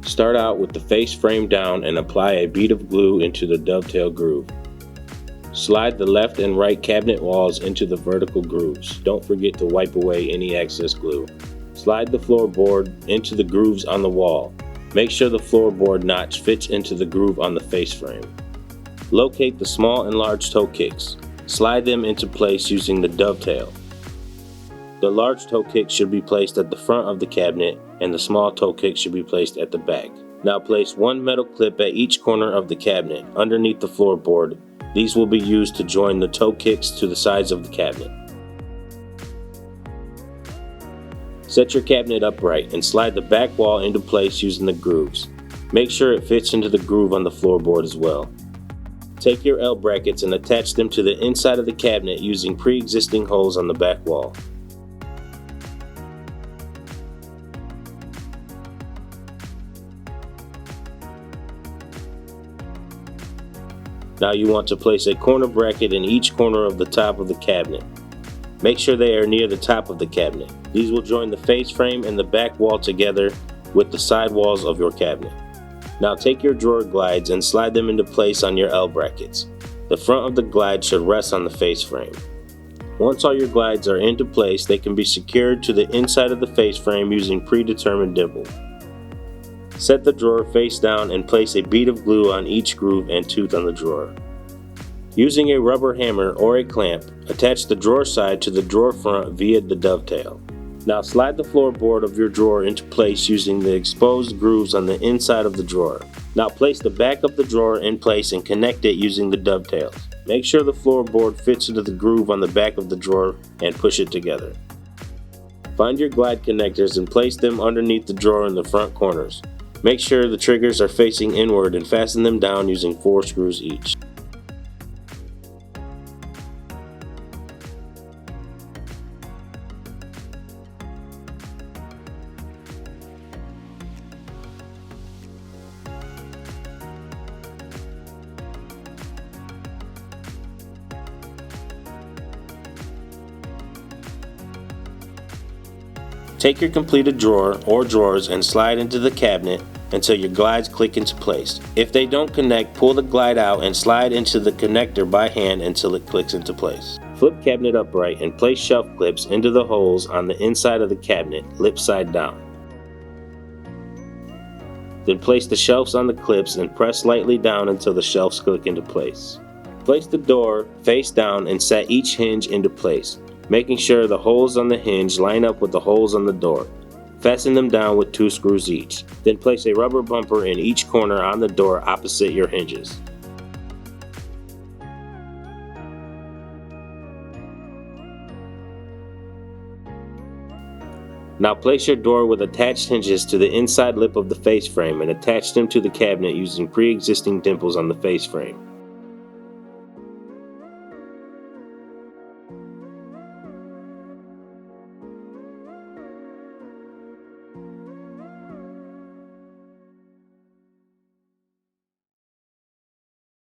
Start out with the face frame down and apply a bead of glue into the dovetail groove. Slide the left and right cabinet walls into the vertical grooves. Don't forget to wipe away any excess glue. Slide the floorboard into the grooves on the wall. Make sure the floorboard notch fits into the groove on the face frame. Locate the small and large toe kicks. Slide them into place using the dovetail. The large toe kick should be placed at the front of the cabinet and the small toe kick should be placed at the back. Now place one metal clip at each corner of the cabinet underneath the floorboard. These will be used to join the toe kicks to the sides of the cabinet. Set your cabinet upright and slide the back wall into place using the grooves. Make sure it fits into the groove on the floorboard as well. Take your L brackets and attach them to the inside of the cabinet using pre-existing holes on the back wall. Now you want to place a corner bracket in each corner of the top of the cabinet. Make sure they are near the top of the cabinet. These will join the face frame and the back wall together with the side walls of your cabinet. Now take your drawer glides and slide them into place on your L brackets. The front of the glide should rest on the face frame. Once all your glides are into place, they can be secured to the inside of the face frame using predetermined dimple. Set the drawer face down and place a bead of glue on each groove and tooth on the drawer. Using a rubber hammer or a clamp, attach the drawer side to the drawer front via the dovetail. Now slide the floorboard of your drawer into place using the exposed grooves on the inside of the drawer. Now place the back of the drawer in place and connect it using the dovetails. Make sure the floorboard fits into the groove on the back of the drawer and push it together. Find your glide connectors and place them underneath the drawer in the front corners. Make sure the triggers are facing inward and fasten them down using 4 screws each. Take your completed drawer or drawers and slide into the cabinet until your glides click into place. If they don't connect, pull the glide out and slide into the connector by hand until it clicks into place. Flip cabinet upright and place shelf clips into the holes on the inside of the cabinet, lip side down. Then place the shelves on the clips and press lightly down until the shelves click into place. Place the door face down and set each hinge into place, making sure the holes on the hinge line up with the holes on the door. Fasten them down with 2 screws each. Then place a rubber bumper in each corner on the door opposite your hinges. Now place your door with attached hinges to the inside lip of the face frame and attach them to the cabinet using pre-existing dimples on the face frame.